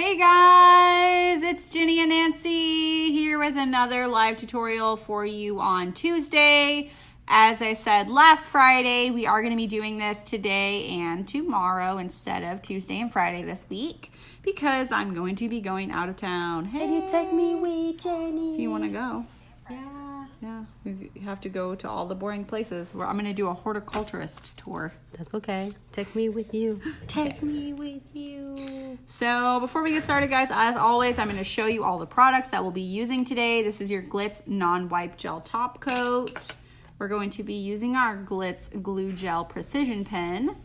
Hey guys, it's Ginny and Nancy here with another live tutorial for you on Tuesday. As I said last Friday, we are going to be doing this today and tomorrow instead of Tuesday and Friday this week because I'm going to be going out of town. Hey, can you take me with Jenny? If you want to go. Yeah, we have to go to all the boring places where I'm going to do a horticulturist tour. that's okay. Take me with you. Take me with you. So before we get started, guys, as always, I'm going to show you all the products that we'll be using today. This is your Glitz non-wipe gel top coat. We're going to be using our Glitz glue gel precision pen.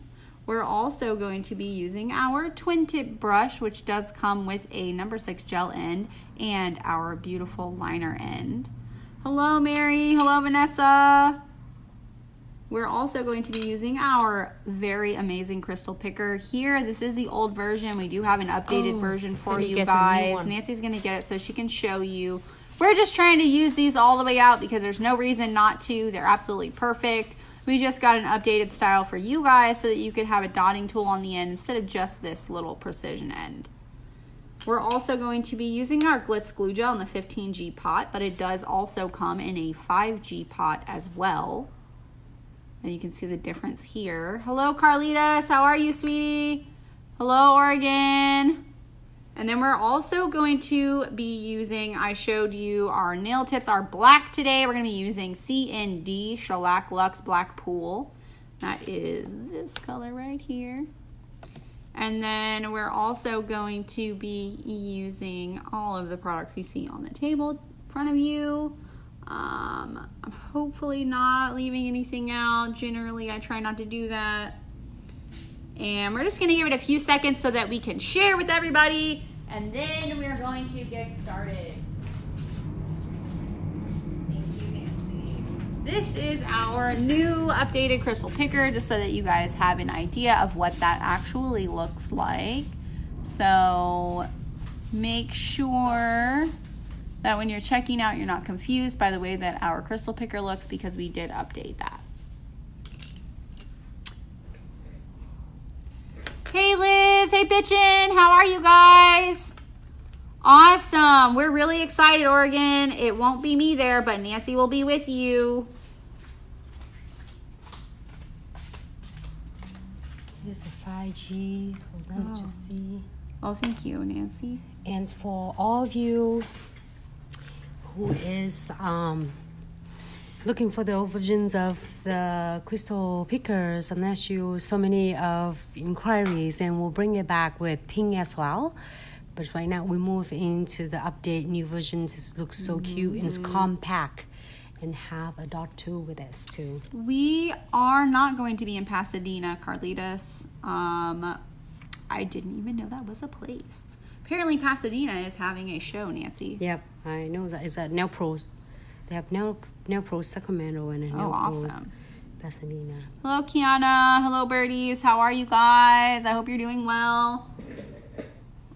We're also going to be using our twin tip brush, which does come with a number 6 gel end and our beautiful liner end. Hello, Mary. Hello, Vanessa. We're also going to be using our very amazing crystal picker here. This is the old version. We do have an updated version for you guys. Nancy's going to get it so she can show you. We're just trying to use these all the way out because there's no reason not to. They're absolutely perfect. We just got an updated style for you guys so that you could have a dotting tool on the end instead of just this little precision end. We're also going to be using our Glitz glue gel in the 15G pot, but it does also come in a 5G pot as well. And you can see the difference here. Hello, Carlitas. How are you, sweetie? Hello, Oregon. And then we're also going to be using, I showed you our nail tips are black today. We're going to be using C&D Shellac Luxe Black Pool. That is this color right here. And then we're also going to be using all of the products you see on the table in front of you. I'm hopefully not leaving anything out. Generally, I try not to do that. And we're just going to give it a few seconds so that we can share with everybody. And then we're going to get started. Thank you, Nancy. This is our new updated crystal picker, just so that you guys have an idea of what that actually looks like. So make sure that when you're checking out, you're not confused by the way that our crystal picker looks because we did update that. Hey Liz, hey bitchin', how are you guys? Awesome, we're really excited, Oregon. It won't be me there, but Nancy will be with you. Here's a 5G for them to see. Oh, thank you, Nancy. And for all of you who is looking for the old versions of the crystal pickers, unless you so many of inquiries, and we'll bring it back with pink as well. But right now we move into the update new versions. It looks so cute and it's compact and have a dot tool with this too. We are not going to be in Pasadena, Carlitas. I didn't even know that was a place. Apparently Pasadena is having a show, Nancy. Yep, I know that. It's at Nail Pros. They have Nail Pros Sacramento and Nail Pros Pasadena. Hello, Kiana. Hello, birdies. How are you guys? I hope you're doing well.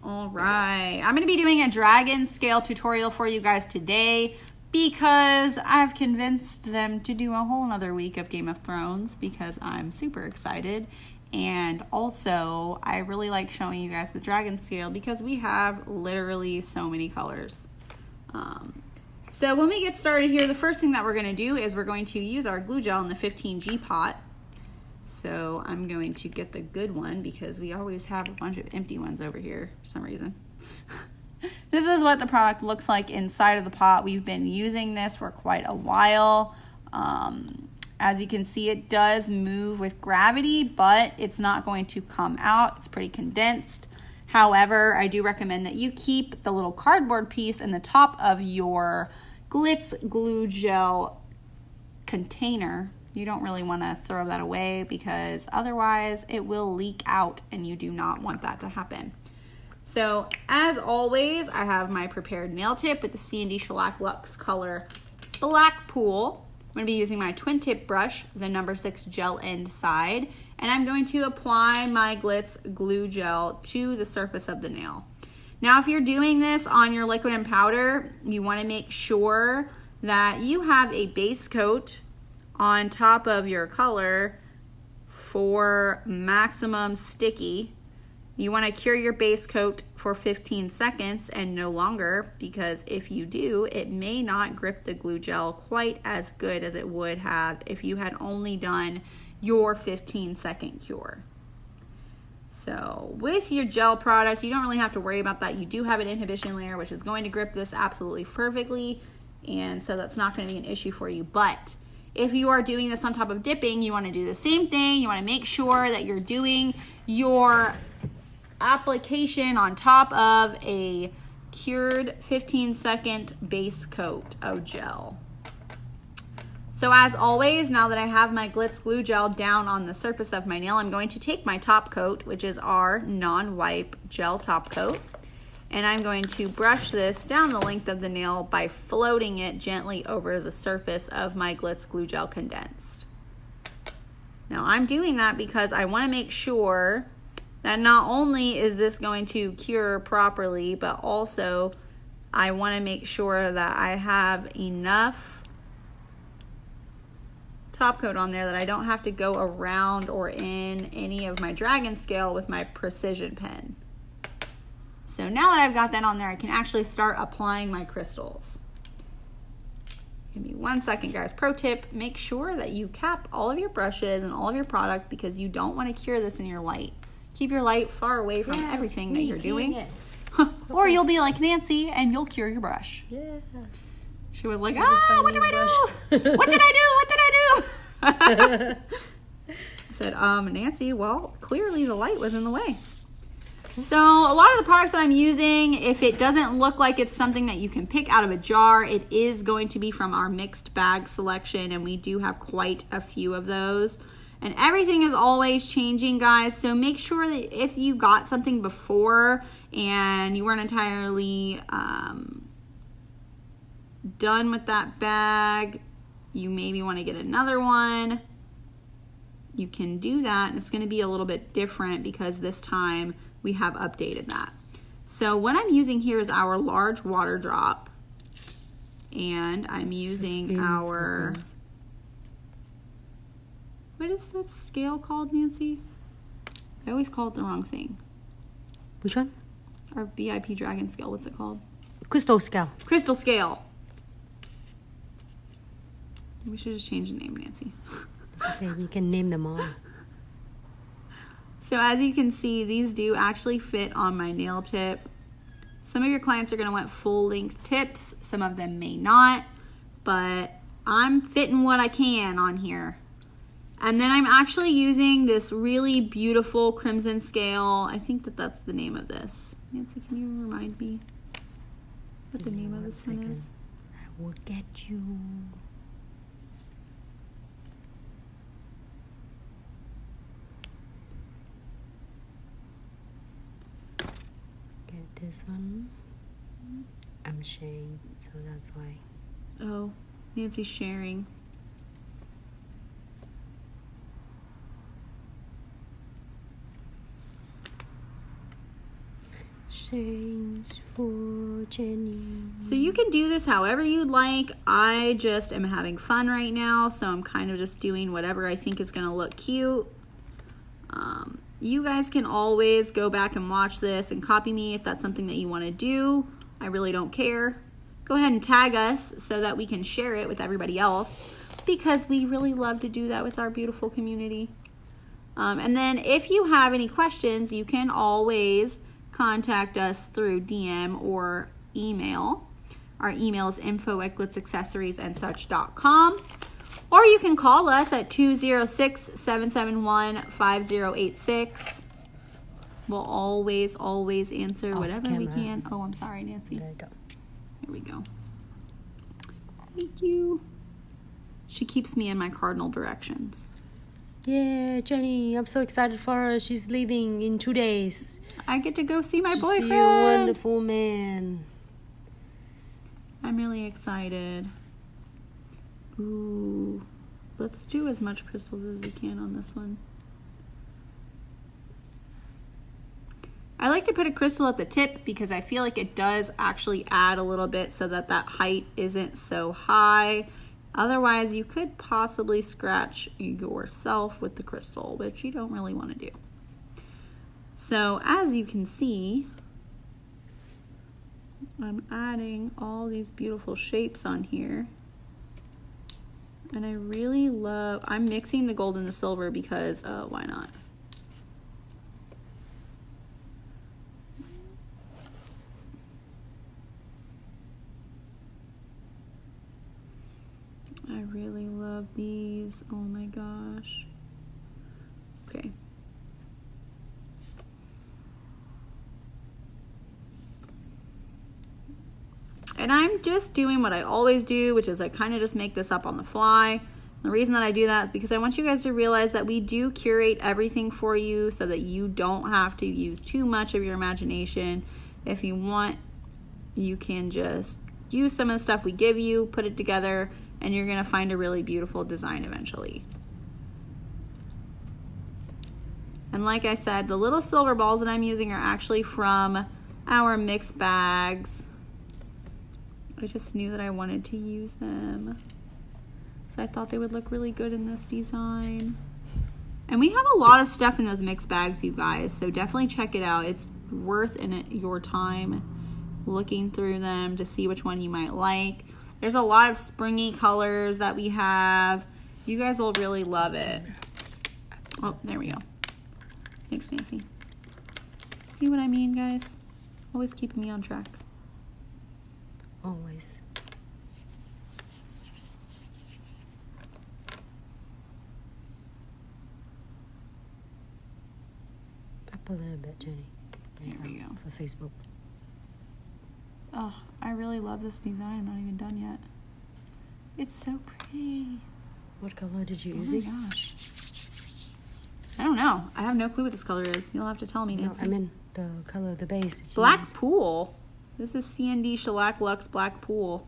All right. I'm going to be doing a dragon scale tutorial for you guys today because I've convinced them to do a whole nother week of Game of Thrones because I'm super excited. And also, I really like showing you guys the dragon scale because we have literally so many colors. So when we get started here, the first thing that we're going to do is we're going to use our glue gel in the 15G pot. So I'm going to get the good one because we always have a bunch of empty ones over here for some reason. This is what the product looks like inside of the pot. We've been using this for quite a while. As you can see, it does move with gravity, but it's not going to come out. It's pretty condensed. However, I do recommend that you keep the little cardboard piece in the top of your Glitz glue gel container. You don't really want to throw that away because otherwise it will leak out and you do not want that to happen. So as always, I have my prepared nail tip with the C&D Shellac Luxe Color Black Pool. I'm going to be using my twin tip brush, the number 6 gel end side, and I'm going to apply my Glitz glue gel to the surface of the nail. Now, if you're doing this on your liquid and powder, you want to make sure that you have a base coat on top of your color for maximum sticky. You want to cure your base coat for 15 seconds and no longer, because if you do, it may not grip the glue gel quite as good as it would have if you had only done your 15-second cure. So with your gel product, you don't really have to worry about that. You do have an inhibition layer, which is going to grip this absolutely perfectly, and so that's not going to be an issue for you. But if you are doing this on top of dipping, you want to do the same thing. You want to make sure that you're doing your application on top of a cured 15-second base coat of gel. So as always, now that I have my Glitz glue gel down on the surface of my nail, I'm going to take my top coat, which is our non-wipe gel top coat, and I'm going to brush this down the length of the nail by floating it gently over the surface of my Glitz glue gel condensed. Now I'm doing that because I want to make sure that not only is this going to cure properly, but also I want to make sure that I have enough top coat on there that I don't have to go around or in any of my dragon scale with my precision pen. So now that I've got that on there, I can actually start applying my crystals. Give me 1 second, guys. Pro tip, make sure that you cap all of your brushes and all of your product, because you don't want to cure this in your light. Keep your light far away from everything that you're doing. Or you'll be like Nancy and you'll cure your brush. Yes. She was like, what do I do? What did I do? What did I do? I said, Nancy, well, clearly the light was in the way. So a lot of the products that I'm using, if it doesn't look like it's something that you can pick out of a jar, it is going to be from our mixed bag selection, and we do have quite a few of those. And everything is always changing, guys, so make sure that if you got something before and you weren't entirely done with that bag, you maybe want to get another one. You can do that, and it's going to be a little bit different because this time we have updated that. So what I'm using here is our large water drop, and I'm using our, what is that scale called, Nancy? I always call it the wrong thing. Which one? Our VIP dragon scale, what's it called? Crystal scale. Crystal scale. We should just change the name, Nancy. Okay, you can name them all. So as you can see, these do actually fit on my nail tip. Some of your clients are going to want full length tips. Some of them may not, but I'm fitting what I can on here. And then I'm actually using this really beautiful crimson scale. I think that that's the name of this. Nancy, can you remind me what the name of this one is? I will get you. Get this one. I'm sharing, so that's why. Oh, Nancy's sharing. Thanks for Jenny. So you can do this however you'd like. I just am having fun right now, so I'm kind of just doing whatever I think is going to look cute. You guys can always go back and watch this and copy me if that's something that you want to do. I really don't care. Go ahead and tag us so that we can share it with everybody else, because we really love to do that with our beautiful community. And then if you have any questions, you can always contact us through DM or email. Our email is info@glitzaccessoriesandsuch.com. Or you can call us at 206-771-5086. We'll always answer whatever we can. Oh, I'm sorry, Nancy. There you go. Here we go. Thank you. She keeps me in my cardinal directions. Yeah, Jenny, I'm so excited for her. She's leaving in 2 days. I get to go see my boyfriend. See a wonderful man. I'm really excited. Ooh, let's do as much crystals as we can on this one. I like to put a crystal at the tip because I feel like it does actually add a little bit so that that height isn't so high. Otherwise, you could possibly scratch yourself with the crystal, which you don't really want to do. So as you can see, I'm adding all these beautiful shapes on here. And I really love, I'm mixing the gold and the silver because, why not? I really love these. Oh my gosh. Okay. And I'm just doing what I always do, which is I kind of just make this up on the fly. The reason that I do that is because I want you guys to realize that we do curate everything for you so that you don't have to use too much of your imagination. If you want, you can just use some of the stuff we give you, put it together, and you're gonna find a really beautiful design eventually. And like I said, the little silver balls that I'm using are actually from our mix bags. I just knew that I wanted to use them. So I thought they would look really good in this design. And we have a lot of stuff in those mix bags, you guys. So definitely check it out. It's worth your time looking through them to see which one you might like. There's a lot of springy colors that we have. You guys will really love it. Oh, there we go. Thanks, Nancy. See what I mean, guys? Always keeping me on track. Always. Up a little bit, Jenny. There we go. For Facebook. Oh, I really love this design. I'm not even done yet. It's so pretty. What color did you use? Oh my gosh. I don't know. I have no clue what this color is. You'll have to tell me, Nancy. No, I mean the color of the base. Black Pool. This is CND Shellac Luxe Black Pool.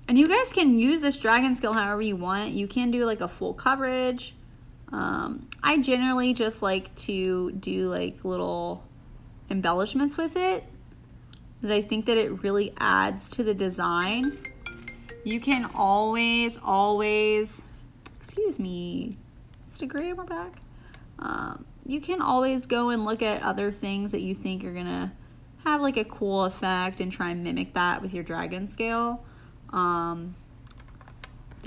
And you guys can use this dragon scale however you want. You can do like a full coverage. I generally just like to do like little embellishments with it because I think that it really adds to the design. You can always, excuse me, Instagram, we're back. You can always go and look at other things that you think are gonna have like a cool effect and try and mimic that with your dragon scale.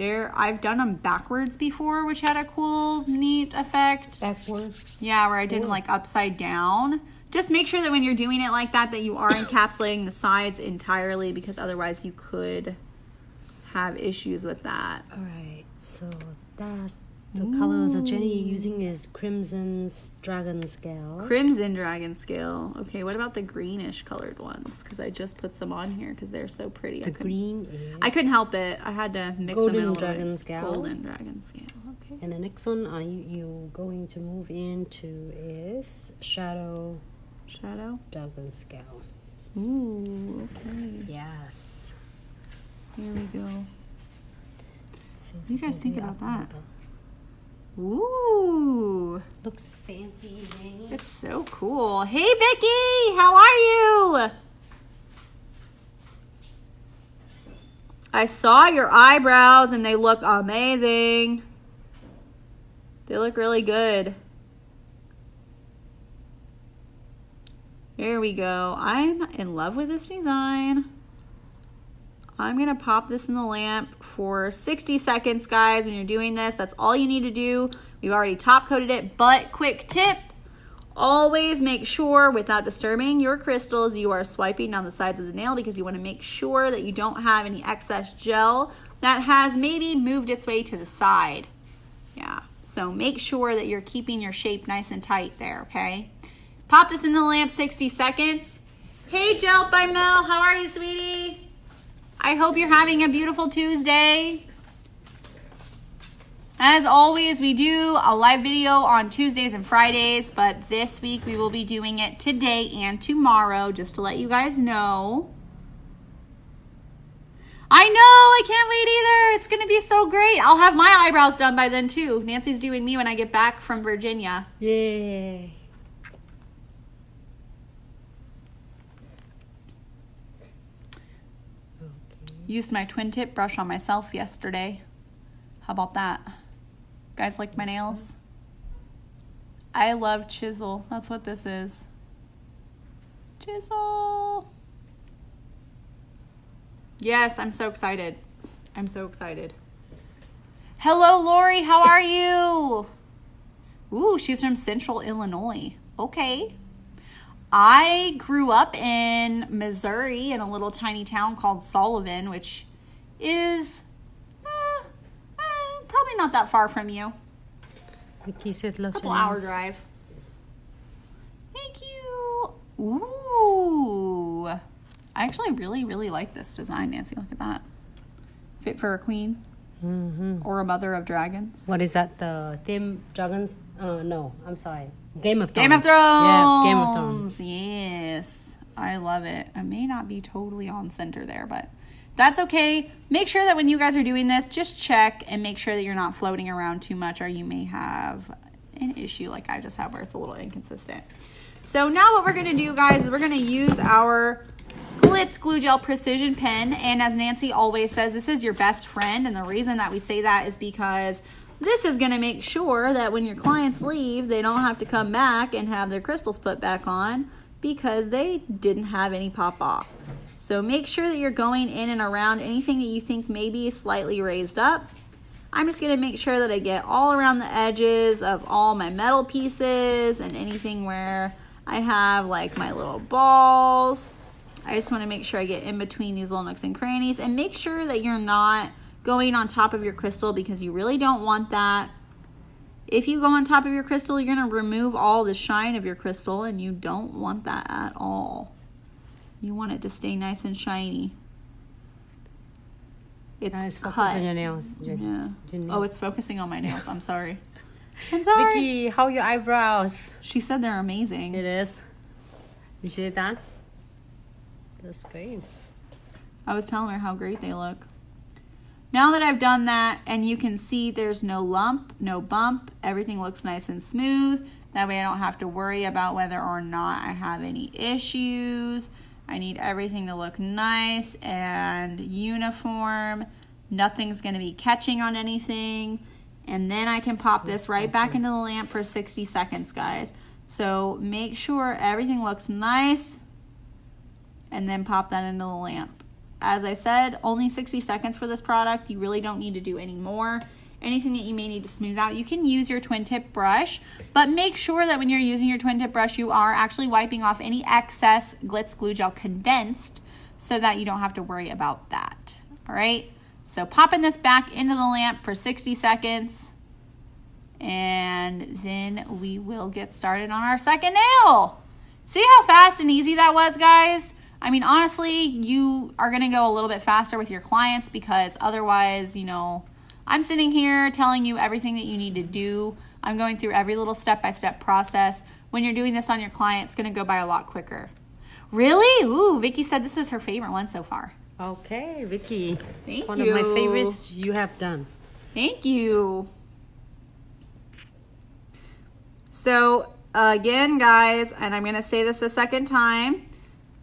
I've done them backwards before, which had a cool, neat effect. Backwards? Yeah, where I did them like upside down. Just make sure that when you're doing it like that you are encapsulating the sides entirely, because otherwise you could have issues with that. All right, so that's the colors that Jenny using is Crimson's Dragon Scale. Crimson Dragon Scale. Okay, what about the greenish colored ones? Because I just put some on here because they're so pretty. The green is... I couldn't help it. I had to mix Golden them in a little Dragon bit. Scale. Golden Dragon Scale. Okay. And the next one you going to move into is Shadow Dragon Scale. Ooh, okay. Yes. Here we go. What do you guys think about that? Ooh. Looks fancy, Jenny. It's so cool. Hey, Vicky, how are you? I saw your eyebrows and they look amazing. They look really good. There we go. I'm in love with this design. I'm gonna pop this in the lamp for 60 seconds, guys. When you're doing this, that's all you need to do. We've already top coated it, but quick tip, always make sure without disturbing your crystals, you are swiping down the sides of the nail because you wanna make sure that you don't have any excess gel that has maybe moved its way to the side. Yeah, so make sure that you're keeping your shape nice and tight there, okay? Pop this in the lamp 60 seconds. Hey, Gel by Mel, how are you, sweetie? I hope you're having a beautiful Tuesday. As always, we do a live video on Tuesdays and Fridays, but this week we will be doing it today and tomorrow, just to let you guys know. I know, I can't wait either. It's gonna be so great. I'll have my eyebrows done by then too. Nancy's doing me when I get back from Virginia. Yay. Used my twin tip brush on myself yesterday. How about that? Guys like my nails? I love chisel. That's what this is. Chisel. Yes, I'm so excited. I'm so excited. Hello, Lori. How are you? Ooh, she's from Central Illinois. Okay. I grew up in Missouri in a little tiny town called Sullivan, which is probably not that far from you. Vicky said love Couple hour drive. Thank you. Ooh. I actually really, really like this design, Nancy. Look at that. Fit for a queen. Mm-hmm. Or a mother of dragons. What is that? The theme dragons? No, I'm sorry. Game of Thrones. Game of Thrones. Yeah, Game of Thrones. Yes. I love it. I may not be totally on center there, but that's okay. Make sure that when you guys are doing this, just check and make sure that you're not floating around too much, or you may have an issue like I just have where it's a little inconsistent. So now what we're going to do, guys, is we're going to use our Glitz Glue Gel Precision Pen. And as Nancy always says, this is your best friend. And the reason that we say that is because this is going to make sure that when your clients leave, they don't have to come back and have their crystals put back on because they didn't have any pop off. So make sure that you're going in and around anything that you think may be slightly raised up. I'm just going to make sure that I get all around the edges of all my metal pieces and anything where I have like my little balls. I just want to make sure I get in between these little nooks and crannies, and make sure that you're not going on top of your crystal because you really don't want that. If you go on top of your crystal, you're going to remove all the shine of your crystal, and you don't want that at all. You want it to stay nice and shiny. It's focusing on your nails. Yeah. Oh, it's focusing on my nails. I'm sorry. I'm sorry. Vicky, how are your eyebrows? She said they're amazing. It is. You see that? That's great. I was telling her how great they look. Now that I've done that, and you can see there's no lump, no bump, everything looks nice and smooth. That way I don't have to worry about whether or not I have any issues. I need everything to look nice and uniform. Nothing's going to be catching on anything. And then I can pop this right back into the lamp for 60 seconds, guys. So make sure everything looks nice and then pop that into the lamp. As I said, only 60 seconds for this product. You really don't need to do any more. Anything that you may need to smooth out, you can use your twin tip brush, but make sure that when you're using your twin tip brush, you are actually wiping off any excess Glitz Glue Gel condensed so that you don't have to worry about that. All right, so popping this back into the lamp for 60 seconds, and then we will get started on our second nail. See how fast and easy that was, guys? I mean, honestly, you are going to go a little bit faster with your clients because otherwise, you know, I'm sitting here telling you everything that you need to do. I'm going through every little step-by-step process. When you're doing this on your client, it's going to go by a lot quicker. Really? Ooh, Vicky said this is her favorite one so far. Okay, Vicky. Thank it's one you. of my favorites you have done. Thank you. So, again, guys, and I'm going to say this a second time,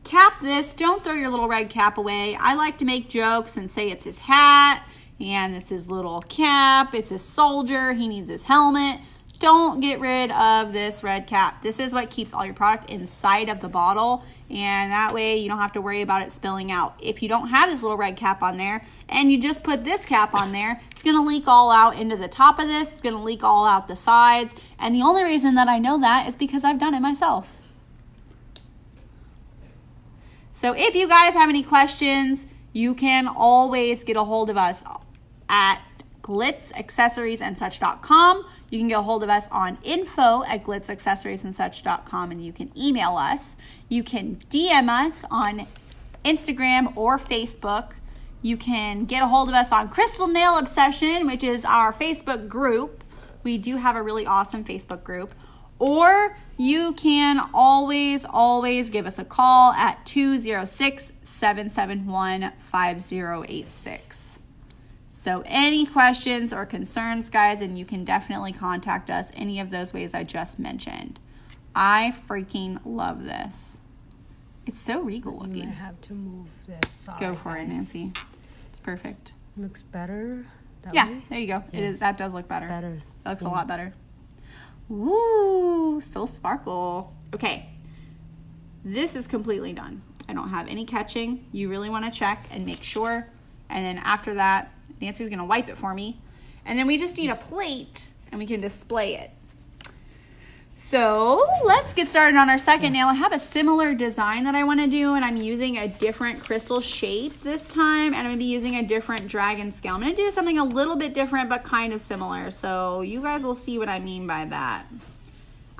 cap this. Don't throw your little red cap away. I like to make jokes and say it's his hat and it's his little cap. It's his soldier. He needs his helmet. Don't get rid of this red cap. This is what keeps all your product inside of the bottle, and that way you don't have to worry about it spilling out. If you don't have this little red cap on there and you just put this cap on there, it's going to leak all out into the top of this. It's going to leak all out the sides, and the only reason that I know that is because I've done it myself. So if you guys have any questions, you can always get a hold of us at glitzaccessoriesandsuch.com. You can get a hold of us on info@glitzaccessoriesandsuch.com, and you can email us. You can DM us on Instagram or Facebook. You can get a hold of us on Crystal Nail Obsession, which is our Facebook group. We do have a really awesome Facebook group. Or you can always give us a call at 206-771-5086. So any questions or concerns, guys, and you can definitely contact us any of those ways I just mentioned. I freaking love this. It's so regal looking. I have to move this. Sorry, Go for guys. it, Nancy. It's perfect. Looks better. Yeah, way? there you go. Yeah. It is, that does look better. It's better. That looks a lot better. Ooh, still sparkle. Okay. this is completely done. I don't have any catching. You really want to check and make sure. And then after that, Nancy's going to wipe it for me. And then we just need a plate and we can display it. So let's get started on our second nail. I have a similar design that I want to do, and I'm using a different crystal shape this time, and I'm going to be using a different dragon scale. I'm going to do something a little bit different but kind of similar, so you guys will see what I mean by that.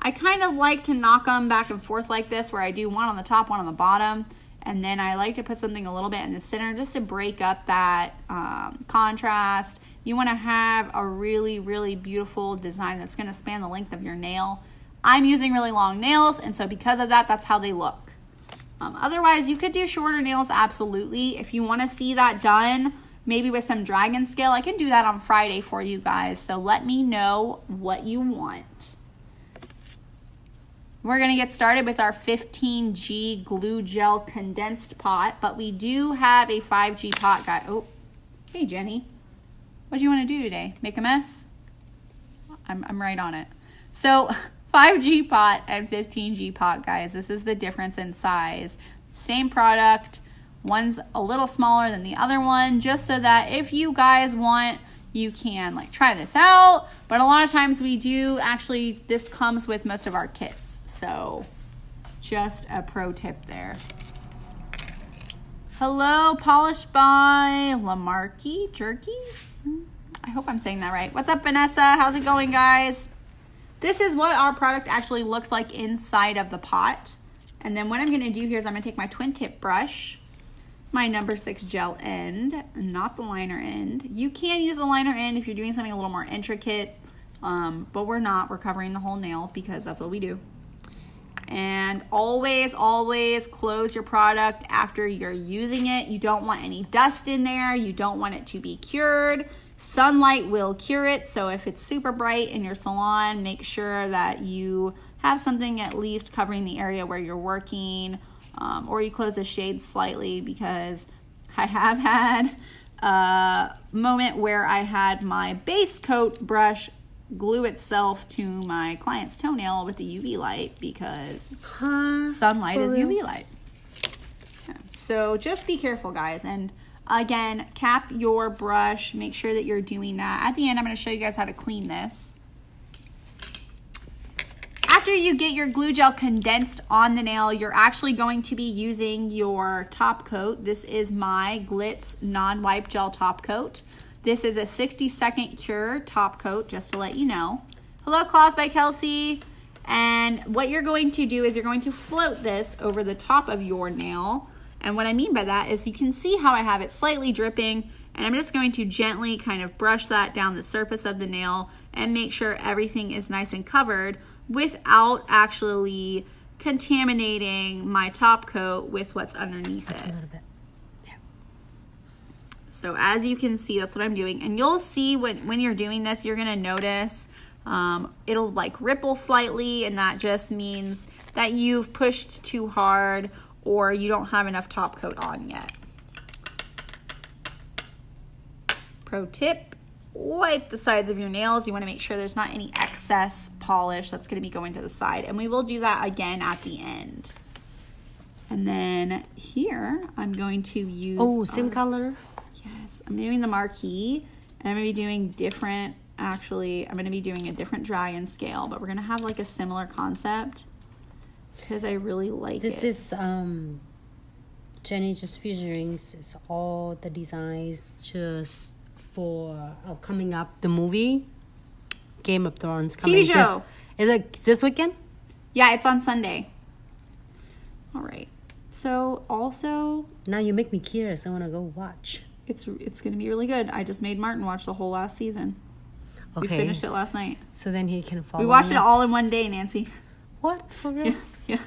I kind of like to knock them back and forth like this, where I do one on the top, one on the bottom, and then I like to put something a little bit in the center just to break up that contrast. You want to have a really, really beautiful design that's going to span the length of your nail. I'm using really long nails, and so because of that, that's how they look. Otherwise, you could do shorter nails, absolutely. If you want to see that done, maybe with some dragon scale, I can do that on Friday for you guys. So let me know what you want. We're going to get started with our 15G glue gel condensed pot, but we do have a 5G pot, guys. Oh, hey, Jenny. What do you want to do today? Make a mess? I'm right on it. So 5G pot and 15G pot, guys. This is the difference in size. Same product. One's a little smaller than the other one, just so that if you guys want, you can like try this out. But a lot of times we do actually, this comes with most of our kits. So just a pro tip there. Hello, polished by Lamarcky Jerky. I hope I'm saying that right. What's up, Vanessa? How's it going, guys? This is what our product actually looks like inside of the pot. And then what I'm going to do here is I'm going to take my twin tip brush, my number 6 gel end, not the liner end. You can use a liner end if you're doing something a little more intricate, but we're not. We're covering the whole nail because that's what we do. And always, always close your product after you're using it. You don't want any dust in there. You don't want it to be cured. Sunlight will cure it, so if it's super bright in your salon, make sure that you have something at least covering the area where you're working, or you close the shades slightly, because I have had a moment where I had my base coat brush glue itself to my client's toenail with the UV light, because sunlight is UV light. Yeah. So just be careful, guys, and again, cap your brush. Make sure that you're doing that. At the end, I'm going to show you guys how to clean this. After you get your glue gel condensed on the nail, you're actually going to be using your top coat. This is my Glitz non-wipe gel top coat. This is a 60-second cure top coat, just to let you know. Hello, Claws by Kelsey. And what you're going to do is you're going to float this over the top of your nail. And what I mean by that is you can see how I have it slightly dripping, and I'm just going to gently kind of brush that down the surface of the nail and make sure everything is nice and covered without actually contaminating my top coat with what's underneath it. A little bit. Yeah. So as you can see, that's what I'm doing. And you'll see when you're doing this, you're gonna notice it'll like ripple slightly, and that just means that you've pushed too hard or you don't have enough top coat on yet. Pro tip, wipe the sides of your nails. You want to make sure there's not any excess polish that's going to be going to the side, and we will do that again at the end. And then here I'm going to use same color. Yes, I'm doing the marquee, and I'm going to be doing different, actually I'm going to be doing a different dragon scale, but we're going to have like a similar concept because I really like this. This is Jenny just featuring. It's all the designs just for coming up the movie Game of Thrones coming. TV show. Is it this weekend? Yeah, it's on Sunday. All right. So also, now you make me curious. I want to go watch. It's going to be really good. I just made Martin watch the whole last season. Okay. We finished it last night. So then he can follow. We watched it all in one day, Nancy. What? For real? Yeah.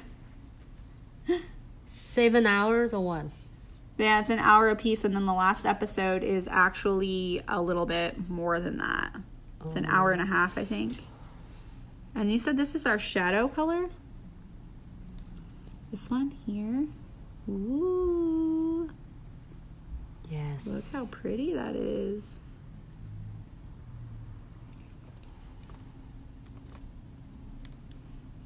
7 hours or what? Yeah, it's an hour a piece, and then the last episode is actually a little bit more than that. It's an hour and a half, I think. And you said this is our shadow color? This one here. Ooh. Yes. Look how pretty that is.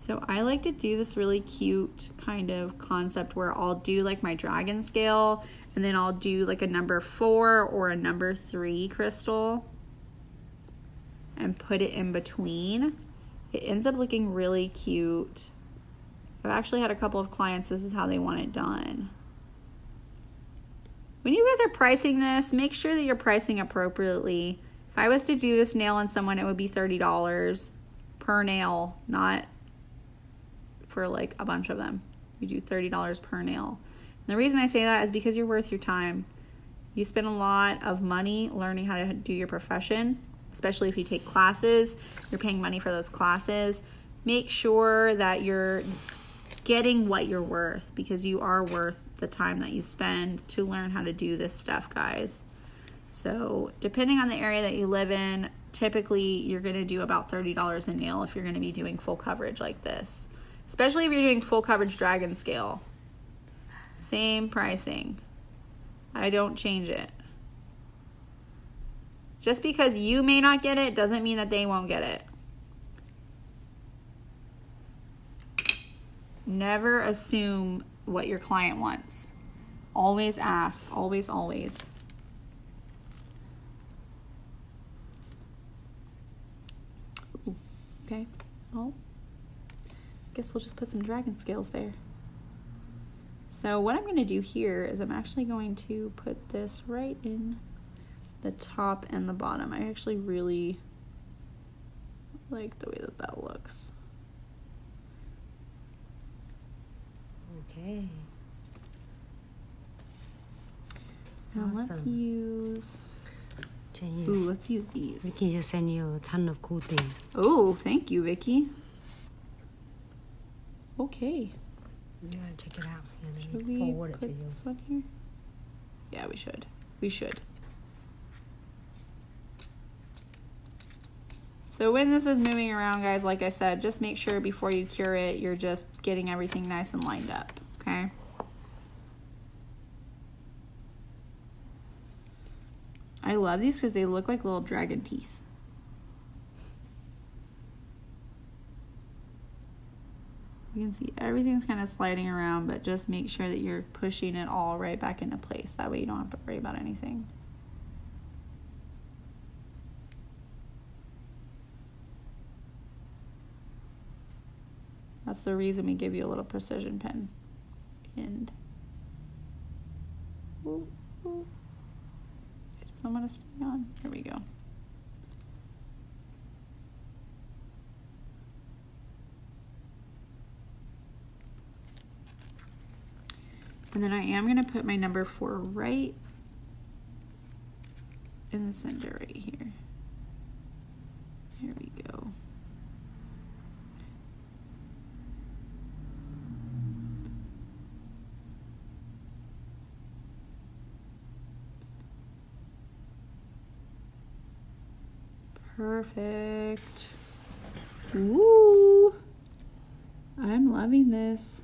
So I like to do this really cute kind of concept where I'll do like my dragon scale and then I'll do like a number 4 or a number 3 crystal and put it in between. It ends up looking really cute. I've actually had a couple of clients, this is how they want it done. When you guys are pricing this, make sure that you're pricing appropriately. If I was to do this nail on someone, it would be $30 per nail, not for like a bunch of them. You do $30 per nail. And the reason I say that is because you're worth your time. You spend a lot of money learning how to do your profession, especially if you take classes. You're paying money for those classes. Make sure that you're getting what you're worth, because you are worth the time that you spend to learn how to do this stuff, guys. So depending on the area that you live in, typically you're going to do about $30 a nail if you're going to be doing full coverage like this. Especially if you're doing full coverage dragon scale. Same pricing. I don't change it. Just because you may not get it doesn't mean that they won't get it. Never assume what your client wants. Always ask. Always, always. Ooh, okay. Well, guess we'll just put some dragon scales there. So what I'm going to do here is I'm actually going to put this right in the top and the bottom. I actually really like the way that that looks. Okay. Now awesome. let's use... Genius. Ooh, let's use these. Vicky just sent you a ton of cool things. Oh, thank you, Vicky. Okay. You gotta check it out. And Should then we forward it put to you. this one here? Yeah, we should. We should. So when this is moving around, guys, like I said, just make sure before you cure it, you're just getting everything nice and lined up, okay? I love these because they look like little dragon teeth. You can see everything's kind of sliding around, but just make sure that you're pushing it all right back into place. That way you don't have to worry about anything. That's the reason we give you a little precision pin. And ooh, ooh. It doesn't want to stay on. Here we go. And then I am going to put my number 4 right in the center right here. There we go. Perfect. Ooh, I'm loving this.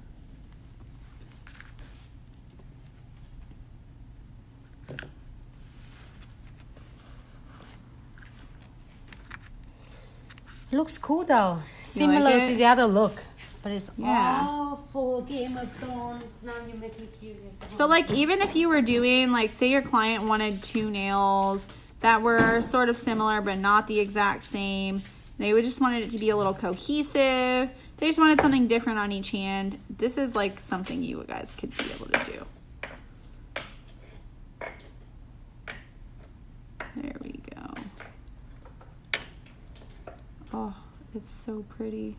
Looks cool though. Similar like to it? the other look. But it's Yeah. all for Game of Thrones. Now you make me curious. So like even if you were doing, like say your client wanted 2 nails that were sort of similar but not the exact same, they would just wanted it to be a little cohesive. They just wanted something different on each hand. This is like something you guys could be able to do. There we go. Oh, it's so pretty.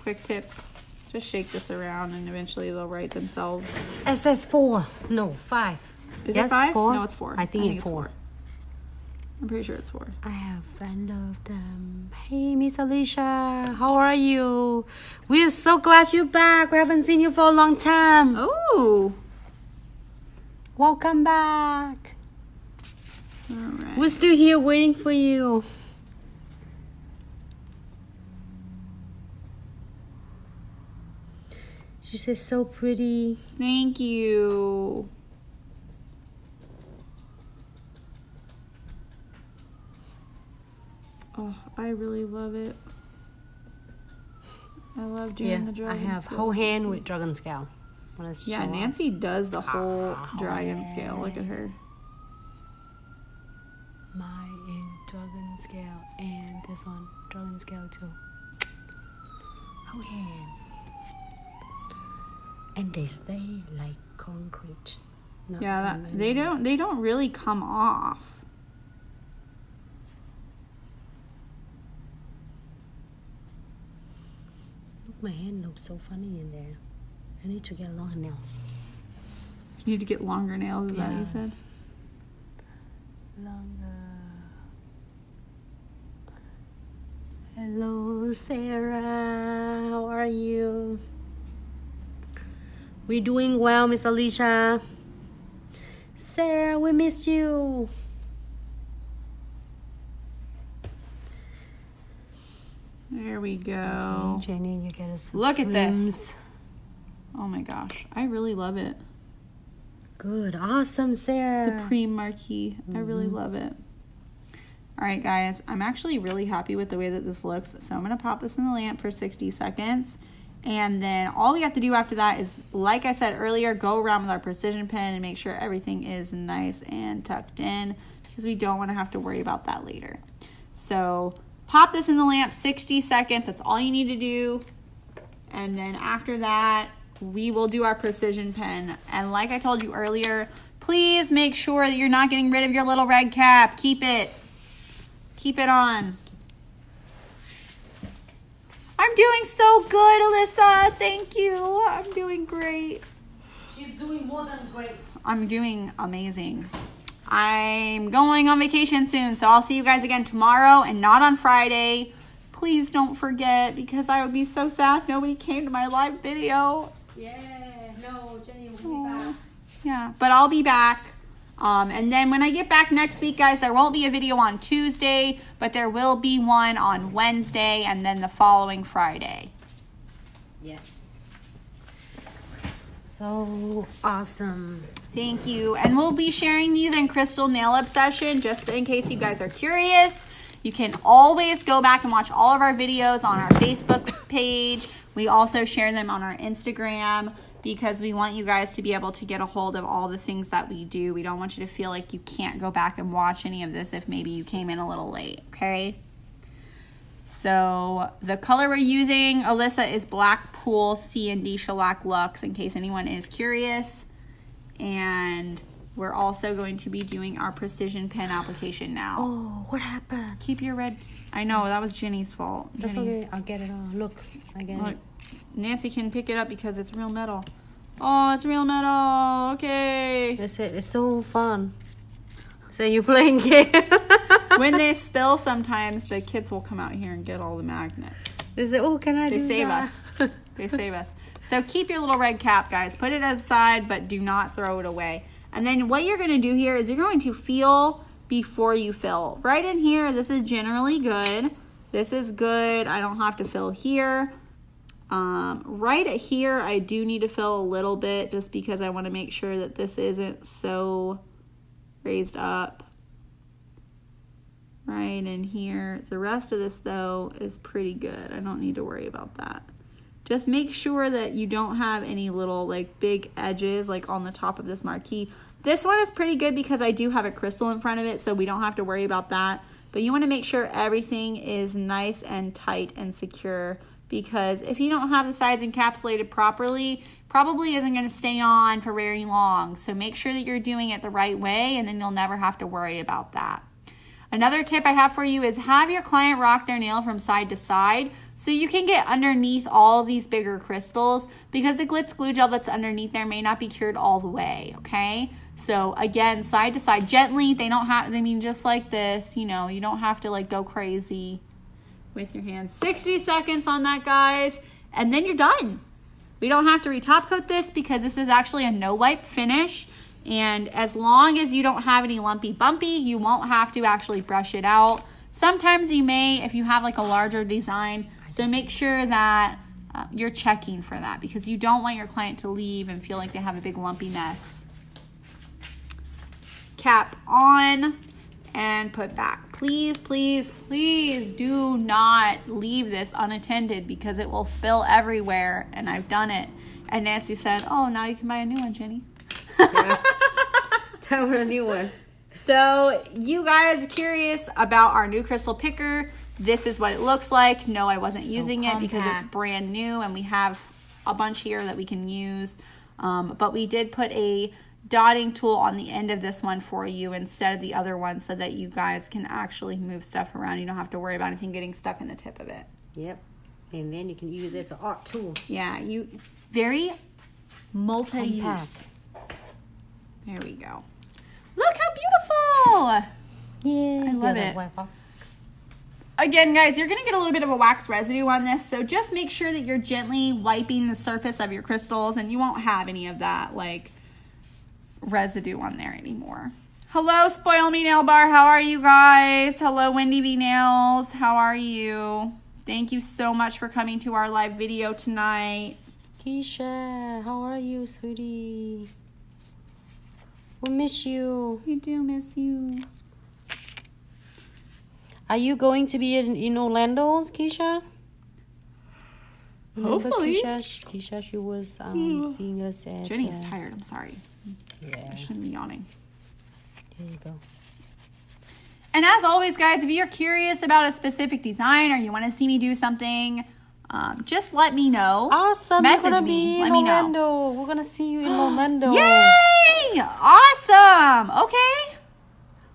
Quick tip, just shake this around and eventually they'll write themselves. It says 4. No, 5. Is Yes, it 5? 4? No, it's 4. I think it's 4. I'm pretty sure it's 4. I love them. Hey, Miss Alicia, how are you? We're so glad you're back. We haven't seen you for a long time. Oh, Welcome back. all right. We're still here waiting for you. She says so pretty. Thank you. really love it. I love doing the dragon I have scale. whole hand with dragon scale. Yeah, Nancy does the whole dragon scale. Look at her. Mine is dragon scale, and this one dragon scale too. Whole hand. And they stay like concrete. Yeah, they don't really come off. Look, my hand looks so funny in there. I need to get longer nails. You need to get longer nails, is that what you said? Longer. Hello, Sarah. How are you? We're doing well, Miss Alicia. Sarah, we miss you. There we go. Okay, Jenny, you get us. Look at this. Oh my gosh, I really love it. Good, awesome, Sarah. Supreme Marquee. I really love it. All right, guys, I'm actually really happy with the way that this looks. So I'm going to pop this in the lamp for 60 seconds. And then all we have to do after that is, like I said earlier, go around with our precision pen and make sure everything is nice and tucked in, because we don't want to have to worry about that later. So pop this in the lamp, 60 seconds. That's all you need to do. And then after that, we will do our precision pen. And like I told you earlier, please make sure that you're not getting rid of your little red cap. Keep it on. I'm doing so good, Alyssa. Thank you. I'm doing great. She's doing more than great. I'm doing amazing. I'm going on vacation soon, so I'll see you guys again tomorrow and not on Friday. Please don't forget, because I would be so sad if nobody came to my live video. Yeah, no, Jenny will be back. Yeah, but I'll be back. And then when I get back next week, guys, there won't be a video on Tuesday, but there will be one on Wednesday and then the following Friday. Yes. So awesome. Thank you. And we'll be sharing these in Crystal Nail Obsession, just in case you guys are curious. You can always go back and watch all of our videos on our Facebook page. We also share them on our Instagram, because we want you guys to be able to get a hold of all the things that we do. We don't want you to feel like you can't go back and watch any of this if maybe you came in a little late, okay? So the color we're using, Alyssa, is Black Pool C&D Shellac Luxe, in case anyone is curious. And we're also going to be doing our precision pen application now. Oh, what happened? Keep your red... I know, that was Jenny's fault. That's Jenny. okay. I'll get it on. Look, I get it. Nancy can pick it up because it's real metal. Oh, it's real metal. Okay. That's it. It's so fun. So you're playing game. When they spill, sometimes the kids will come out here and get all the magnets. They say, oh, can I do that? They save us. They save us. So keep your little red cap, guys. Put it aside, but do not throw it away. And then what you're going to do here is you're going to feel before you fill. Right in here, this is generally good. This is good. I don't have to fill here. Right at here, I do need to fill a little bit, just because I want to make sure that this isn't so raised up. Right in here. The rest of this, though, is pretty good. I don't need to worry about that. Just make sure that you don't have any little like big edges like on the top of this marquee. This one is pretty good because I do have a crystal in front of it, so we don't have to worry about that. But you want to make sure everything is nice and tight and secure, because if you don't have the sides encapsulated properly, probably isn't going to stay on for very long. So make sure that you're doing it the right way, and then you'll never have to worry about that. Another tip I have for you is have your client rock their nail from side to side so you can get underneath all of these bigger crystals, because the Glitz glue gel that's underneath there may not be cured all the way, okay? So again, side to side, gently. They don't have, I mean, just like this, you know, you don't have to like go crazy with your hands. 60 seconds on that, guys, and then you're done. We don't have to retop coat this because this is actually a no wipe finish. And as long as you don't have any lumpy bumpy, you won't have to actually brush it out. Sometimes you may if you have like a larger design. So make sure that you're checking for that, because you don't want your client to leave and feel like they have a big lumpy mess. Cap on and put back. please, please, please do not leave this unattended because it will spill everywhere, and I've done it. And Nancy said, oh, now you can buy a new one, Jenny. Yeah. Tell her a new one. So you guys curious about our new crystal picker? This is what it looks like. No, I wasn't using it because it's brand new, and we have a bunch here that we can use. But we did put a dotting tool on the end of this one for you instead of the other one so that you guys can actually move stuff around. You don't have to worry about anything getting stuck in the tip of it. Yep. And then you can use it as an art tool. Yeah, you very multi-use. There we go. Look how beautiful! Yeah, I love it. Again, guys, you're going to get a little bit of a wax residue on this, so just make sure that you're gently wiping the surface of your crystals, and you won't have any of that, like, residue on there anymore. Hello, Spoil Me Nail Bar. How are you guys? Hello, Wendy B Nails. How are you? Thank you so much for coming to our live video tonight. Keisha, how are you, sweetie? We miss you. We do miss you. Are you going to be in Orlando, Keisha? Remember Hopefully. Keisha, she was seeing us at... Jenny's tired. I'm sorry. Yeah. I shouldn't be yawning. There you go. And as always, guys, if you're curious about a specific design or you want to see me do something, just let me know. Awesome. Message We're gonna me. be Let in me know. Orlando. We're gonna see you in Orlando. Yay! Awesome. Okay.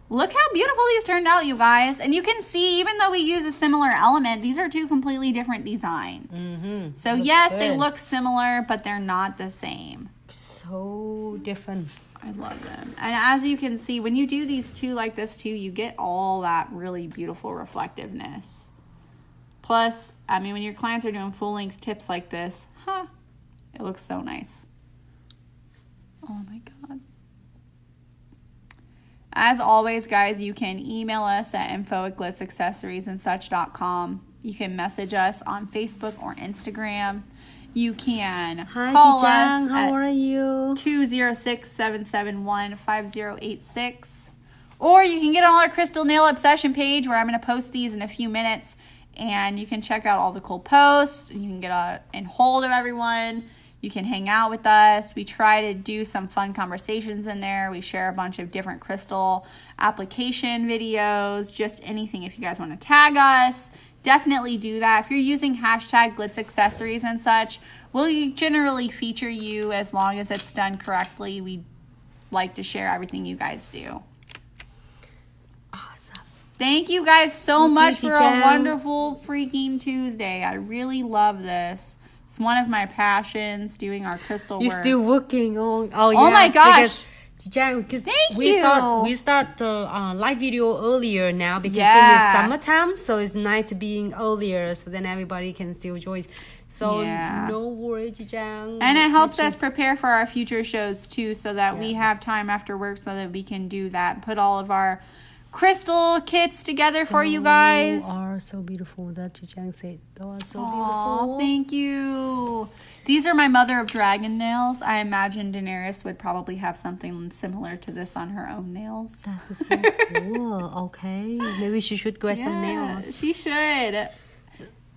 Look how beautiful these turned out, you guys. And you can see, even though we use a similar element, these are two completely different designs. Mm-hmm. So Looks yes, good. they look similar, but they're not the same. So different. I love them. And as you can see, when you do these two like this too, you get all that really beautiful reflectiveness. Plus, I mean, when your clients are doing full-length tips like this, it looks so nice. Oh my God. As always, guys, you can email us at info@glitzaccessoriesandsuch.com. You can message us on Facebook or Instagram. You can call us how are you? 206-771-5086. Or you can get on our Crystal Nail Obsession page where I'm going to post these in a few minutes. And you can check out all the cool posts. You can get in hold of everyone. You can hang out with us. We try to do some fun conversations in there. We share a bunch of different crystal application videos, just anything. If you guys want to tag us, definitely do that. If you're using hashtag Glitz Accessories and such, we'll generally feature you as long as it's done correctly. We like to share everything you guys do. Awesome. Thank you guys so much for a Jen. wonderful freaking Tuesday. I really love this. It's one of my passions, doing our crystal You're work. still working on... Oh my gosh. Because Thank we you. start the live video earlier now because Yeah. in the summertime, so it's nice to being earlier, so then everybody can still join. So Yeah. no worry, Jijang. And it helps us prepare for our future shows too, so that we have time after work so that we can do that. Put all of our crystal kits together for you guys. You are so beautiful. That Jijang said. They are so Aw, beautiful. thank you. These are my mother of dragon nails. I imagine Daenerys would probably have something similar to this on her own nails. That's so cool. Okay, maybe she should get some nails. She should.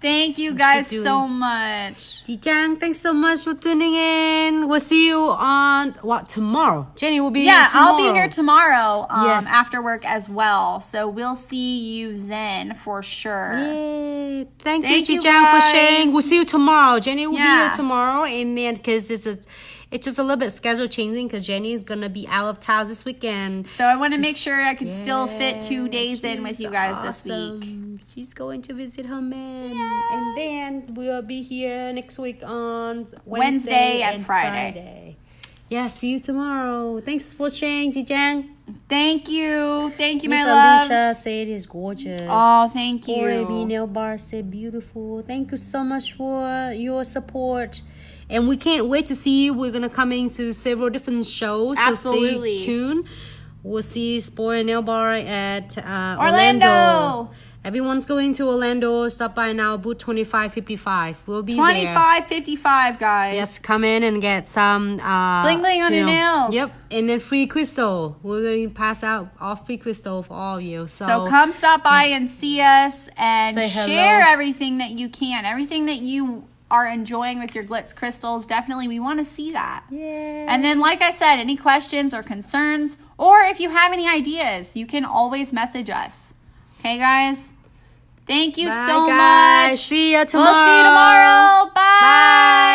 Thank you guys should do so much. Jijang, thanks so much for tuning in. We'll see you on tomorrow. Jenny will be here tomorrow. I'll be here tomorrow Yes. after work as well. So we'll see you then for sure. Yay. Thank Thank you, you, Jijang, for guys. sharing. We'll see you tomorrow. Jenny will be Yeah. here tomorrow. And then, because it's just a little bit schedule changing because Jenny is going to be out of town this weekend. So I want to make sure I could still fit 2 days in with She's you guys this awesome. week. She's going to visit her man. And then we'll be here next week on Wednesday and Friday. Yeah, see you tomorrow. Thanks for sharing, Jijang. Thank you. Thank you, my Miss loves. Alicia said it's gorgeous. Oh, thank you. Corey Nail Bar said beautiful. Thank you so much for your support. And we can't wait to see you. We're going to come into several different shows. Absolutely. So stay tuned. We'll see Spoil Nail Bar at Orlando. Everyone's going to Orlando. Stop by now, booth 2555. We'll be 2555, guys. Yes, come in and get some bling bling on your nails. Yep, and then free crystal. We're going to pass out all free crystal for all of you. So come stop by and see us and Say share hello. everything that you can. Everything that you are enjoying with your Glitz crystals. Definitely, we want to see that. Yeah. And then, like I said, any questions or concerns, or if you have any ideas, you can always message us. Okay, guys? Thank you Bye, so guys. much. See you tomorrow. We'll see you tomorrow. Bye. Bye.